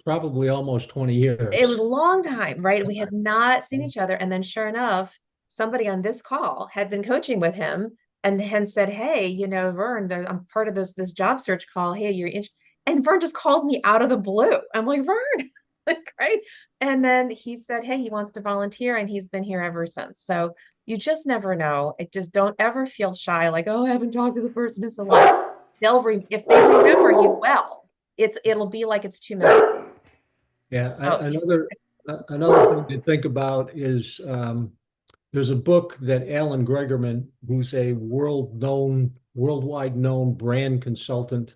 Speaker 7: probably almost 20
Speaker 1: It was
Speaker 7: years.
Speaker 1: a long time, right? We had not seen each other. And then sure enough, somebody on this call had been coaching with him and said, hey, Vern, I'm part of this job search call. Hey, and Vern just called me out of the blue. I'm like, Vern, like, right. And then he said, hey, he wants to volunteer and he's been here ever since. So you just never know. It just don't ever feel shy, like, oh, I haven't talked to the person in so long. If they remember you well, it'll be like it's 2 minutes.
Speaker 7: Yeah,
Speaker 1: Oh,
Speaker 7: another thing to think about is there's a book that Alan Gregerman, who's a worldwide known brand consultant,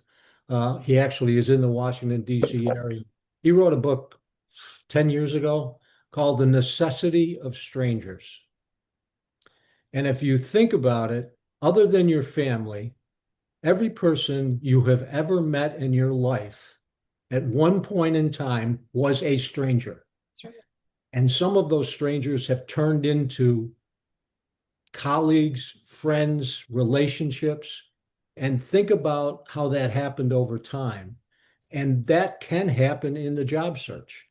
Speaker 7: he actually is in the Washington, D.C. area. He wrote a book 10 years ago called The Necessity of Strangers. And if you think about it, other than your family, every person you have ever met in your life at one point in time was a stranger.
Speaker 1: That's right.
Speaker 7: And some of those strangers have turned into colleagues, friends, relationships, and think about how that happened over time. And that can happen in the job search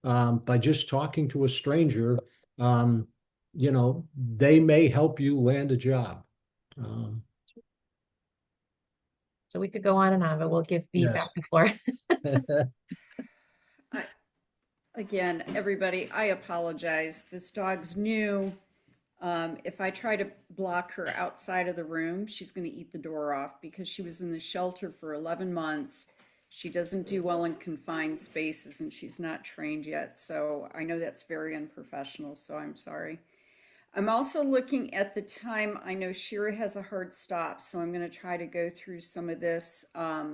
Speaker 7: by just talking to a stranger. Um, they may help you land a job. Um,
Speaker 1: So we could go on and on, but we'll give Eve
Speaker 7: yes.
Speaker 1: back the floor.
Speaker 2: I, again, everybody, I apologize. This dog's new. If I try to block her outside of the room, she's going to eat the door off because she was in the shelter for 11 months. She doesn't do well in confined spaces and she's not trained yet. So I know that's very unprofessional, so I'm sorry. I'm also looking at the time. I know Shira has a hard stop, so I'm going to try to go through some of this a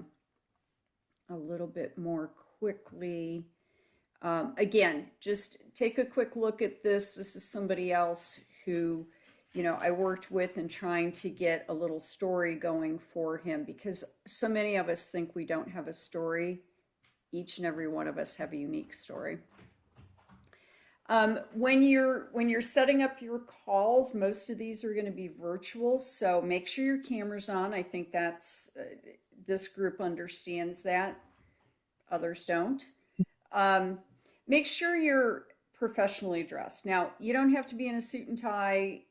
Speaker 2: little bit more quickly. Again, just take a quick look at this. This is somebody else who, I worked with in trying to get a little story going for him because so many of us think we don't have a story. Each and every one of us have a unique story. When you're setting up your calls, most of these are going to be virtual, so make sure your camera's on. I think that's this group understands that. Others don't. Make sure you're professionally dressed. Now, you don't have to be in a suit and tie,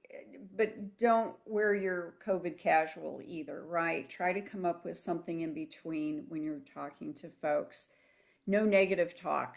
Speaker 2: but don't wear your COVID casual either, right? Try to come up with something in between when you're talking to folks. No negative talk.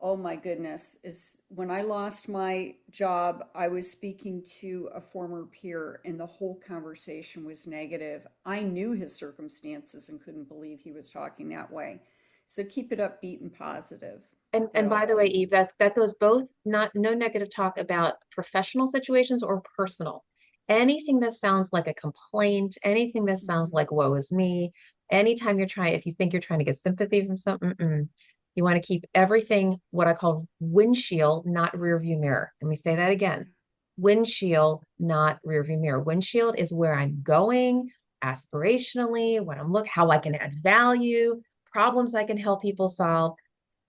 Speaker 2: Oh my goodness, is when I lost my job, I was speaking to a former peer and the whole conversation was negative. I knew his circumstances and couldn't believe he was talking that way. So keep it upbeat and positive.
Speaker 1: And by the way, Eve, that goes both, no negative talk about professional situations or personal. Anything that sounds like a complaint, anything that sounds like woe is me, anytime if you think you're trying to get sympathy from something, you want to keep everything what I call windshield, not rear view mirror. Let me say that again. Windshield, not rear view mirror. Windshield is where I'm going aspirationally, how I can add value, problems I can help people solve.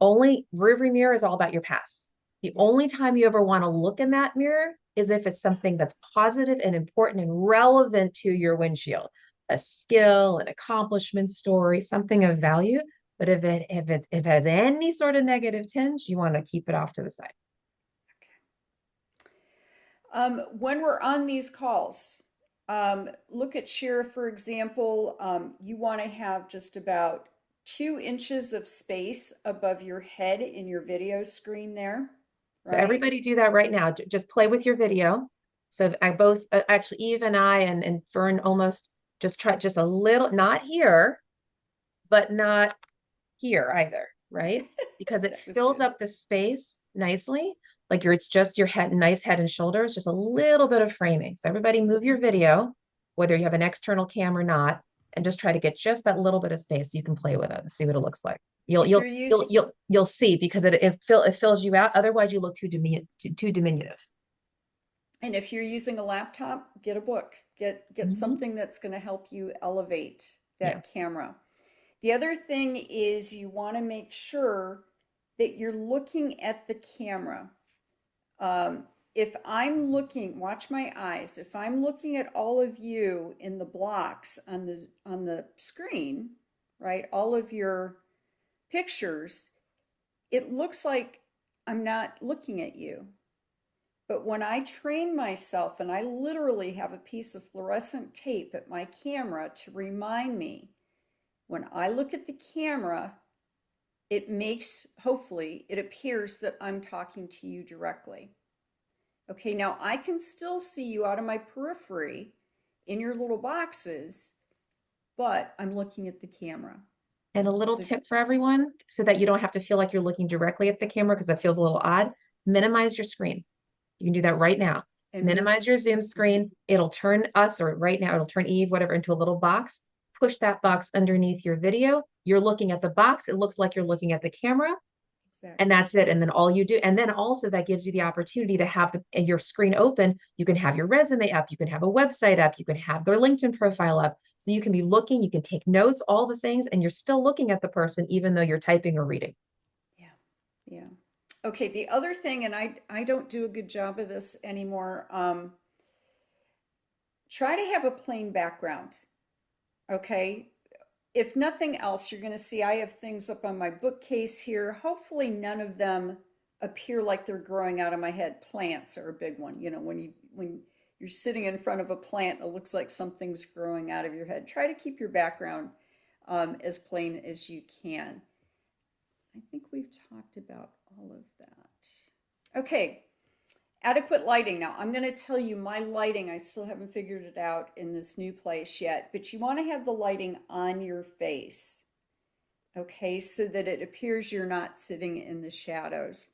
Speaker 1: Only rearview mirror is all about your past. The only time you ever want to look in that mirror is if it's something that's positive and important and relevant to your windshield, a skill, an accomplishment story, something of value. But if it has any sort of negative tinge, you want to keep it off to the side.
Speaker 2: When we're on these calls, look at Shira, for example. You want to have just about 2 inches of space above your head in your video screen there.
Speaker 1: So everybody do that right now. Just play with your video. So I both, actually Eve and I and Fern almost just try just a little, not here, but not here either, right? Because it fills up the space nicely. Like it's just your head, nice head and shoulders, just a little bit of framing. So everybody move your video, whether you have an external cam or not, and just try to get just that little bit of space so you can play with it and see what it looks like. You'll see because it fills you out. Otherwise, you look too diminutive.
Speaker 2: And if you're using a laptop, get a book. Get something that's going to help you elevate that camera. The other thing is you want to make sure that you're looking at the camera. If I'm looking, watch my eyes. If I'm looking at all of you in the blocks on the screen, right? All of your pictures, it looks like I'm not looking at you. But when I train myself and I literally have a piece of fluorescent tape at my camera to remind me, when I look at the camera, hopefully, it appears that I'm talking to you directly. Okay, now I can still see you out of my periphery in your little boxes, but I'm looking at the camera.
Speaker 1: And a little tip for everyone, so that you don't have to feel like you're looking directly at the camera because that feels a little odd, minimize your screen. You can do that right now. And minimize your Zoom screen. It'll turn us, or right now, it'll turn Eve, whatever, into a little box. Push that box underneath your video. You're looking at the box. It looks like you're looking at the camera. And
Speaker 2: exactly.
Speaker 1: that's it. And then all you do, and then also that gives you the opportunity to have your screen open. You can have your resume up, you can have a website up, you can have their LinkedIn profile up. So you can be looking, you can take notes, all the things, and you're still looking at the person, even though you're typing or reading.
Speaker 2: Yeah. Yeah. Okay. The other thing, and I don't do a good job of this anymore. Try to have a plain background. Okay. If nothing else, you're going to see I have things up on my bookcase here. Hopefully, none of them appear like they're growing out of my head. Plants are a big one. You know, when you're sitting in front of a plant, it looks like something's growing out of your head. Try to keep your background as plain as you can. I think we've talked about all of that. Okay, adequate lighting. Now, I'm going to tell you my lighting, I still haven't figured it out in this new place yet, but you want to have the lighting on your face, okay, so that it appears you're not sitting in the shadows.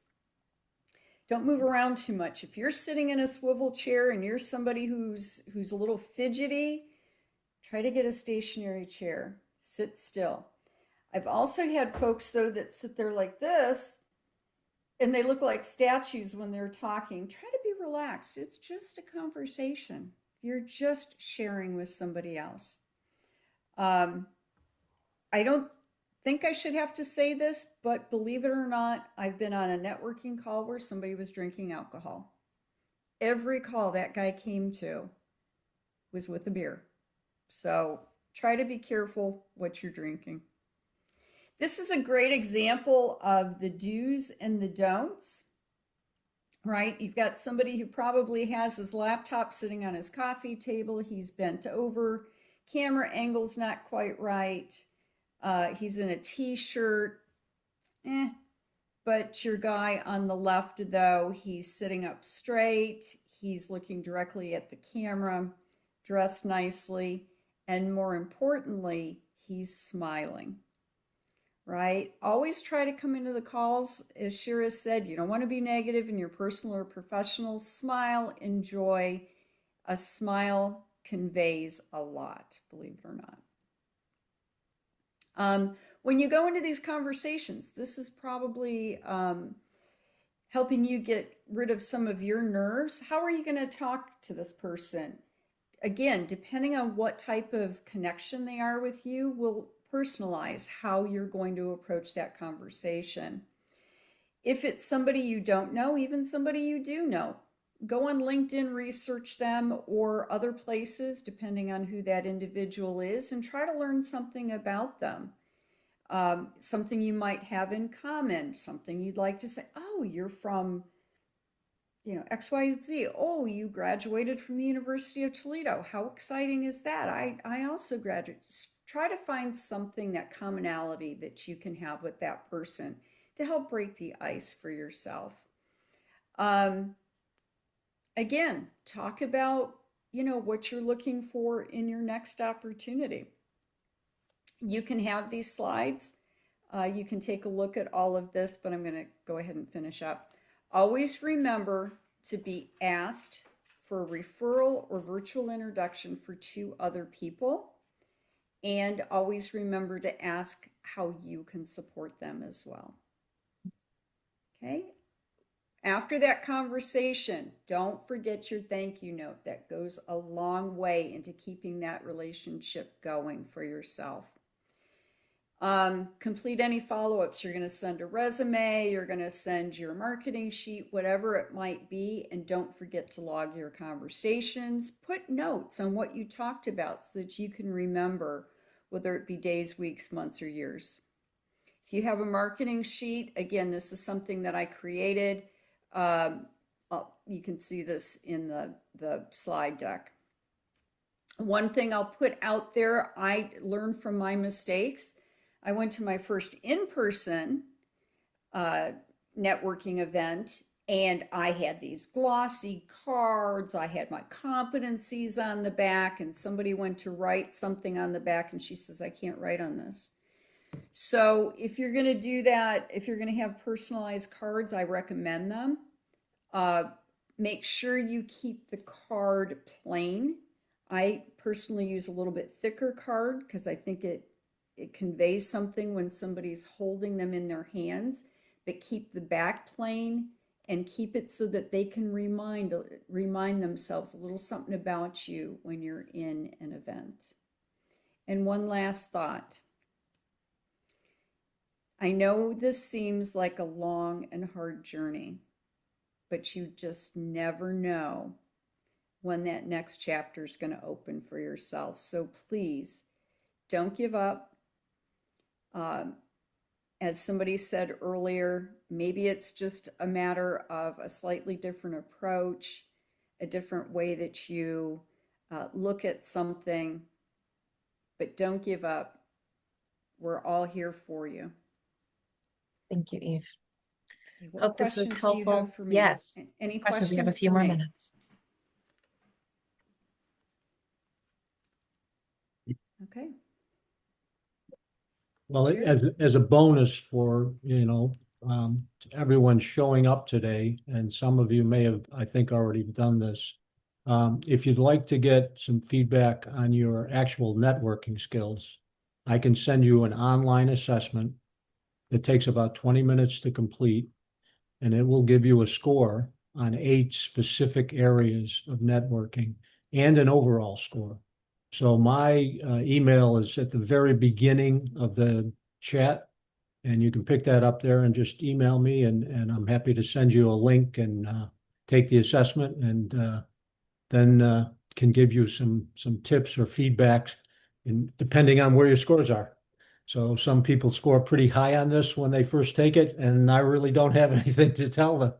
Speaker 2: Don't move around too much. If you're sitting in a swivel chair and you're somebody who's a little fidgety, try to get a stationary chair. Sit still. I've also had folks though that sit there like this and they look like statues when they're talking. Try to be relaxed. It's just a conversation. You're just sharing with somebody else. I don't think I should have to say this, but believe it or not, I've been on a networking call where somebody was drinking alcohol. Every call that guy came to was with a beer. So try to be careful what you're drinking. This is a great example of the do's and the don'ts, right? You've got somebody who probably has his laptop sitting on his coffee table. He's bent over, camera angle's not quite right. He's in a t-shirt, but your guy on the left, though, he's sitting up straight. He's looking directly at the camera, dressed nicely, and more importantly, he's smiling. Right? Always try to come into the calls, as Shira said, you don't want to be negative in your personal or professional. Smile, enjoy. A smile conveys a lot, believe it or not. When you go into these conversations, this is probably helping you get rid of some of your nerves. How are you going to talk to this person? Again, depending on what type of connection they are with you, will personalize how you're going to approach that conversation. If it's somebody you don't know, even somebody you do know, go on LinkedIn, research them, or other places, depending on who that individual is, and try to learn something about them. Something you might have in common, something you'd like to say, oh, you're from XYZ. Oh, you graduated from the University of Toledo. How exciting is that? I also graduated. Try to find something, that commonality that you can have with that person to help break the ice for yourself. Again, talk about, what you're looking for in your next opportunity. You can have these slides. You can take a look at all of this, but I'm going to go ahead and finish up. Always remember to be asked for a referral or virtual introduction for 2 other people. And always remember to ask how you can support them as well. Okay? After that conversation, don't forget your thank you note. That goes a long way into keeping that relationship going for yourself. Complete any follow-ups. You're going to send a resume, you're going to send your marketing sheet, whatever it might be, and don't forget to log your conversations. Put notes on what you talked about so that you can remember, whether it be days, weeks, months, or years. If you have a marketing sheet, again, this is something that I created. You can see this in the slide deck. One thing I'll put out there, I learned from my mistakes. I went to my first in-person networking event, and I had these glossy cards. I had my competencies on the back, and somebody went to write something on the back, and she says, I can't write on this. So if you're going to do that, if you're going to have personalized cards, I recommend them. Make sure you keep the card plain. I personally use a little bit thicker card because I think it conveys something when somebody's holding them in their hands. but keep the back plain and keep it so that they can remind themselves a little something about you when you're in an event. And one last thought. I know this seems like a long and hard journey, but you just never know when that next chapter is going to open for yourself. So please don't give up. As somebody said earlier, maybe it's just a matter of a slightly different approach, a different way that you look at something, but don't give up. We're all here for you.
Speaker 1: Thank you, Eve.
Speaker 2: Okay, what
Speaker 1: Hope this was
Speaker 2: questions do you
Speaker 1: helpful.
Speaker 2: have for me?
Speaker 1: Yes.
Speaker 2: Any
Speaker 1: Questions? We have a
Speaker 2: questions
Speaker 1: few
Speaker 2: for
Speaker 1: more
Speaker 2: me?
Speaker 1: minutes.
Speaker 2: Okay.
Speaker 7: Well,
Speaker 2: Sure.
Speaker 7: as a bonus for, everyone showing up today, and some of you may have, I think, already done this. If you'd like to get some feedback on your actual networking skills, I can send you an online assessment that takes about 20 minutes to complete, and it will give you a score on 8 specific areas of networking and an overall score. So my email is at the very beginning of the chat, and you can pick that up there and just email me, and I'm happy to send you a link and take the assessment, and then can give you some tips or feedbacks, and depending on where your scores are. So some people score pretty high on this when they first take it, and I really don't have anything to tell them.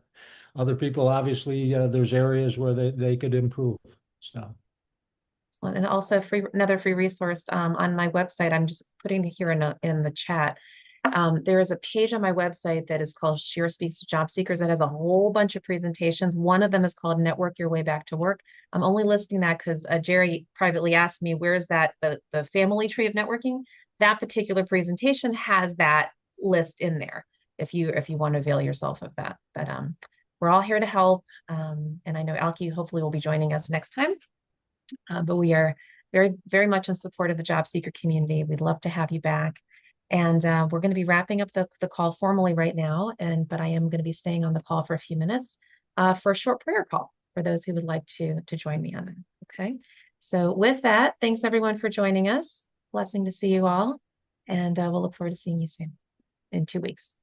Speaker 7: Other people, obviously, there's areas where they could improve. So.
Speaker 1: And also another free resource on my website. I'm just putting here in the chat. There is a page on my website that is called Shira Speaks to Job Seekers that has a whole bunch of presentations. One of them is called Network Your Way Back to Work. I'm only listing that because Jerry privately asked me, where is that, the family tree of networking? That particular presentation has that list in there if you want to avail yourself of that. But we're all here to help. And I know Alki hopefully will be joining us next time. But we are very, very much in support of the job seeker community. We'd love to have you back. And we're going to be wrapping up the call formally right now. But I am going to be staying on the call for a few minutes for a short prayer call for those who would like to join me on that. Okay. So with that, thanks everyone for joining us. Blessing to see you all. And we'll look forward to seeing you soon in 2 weeks.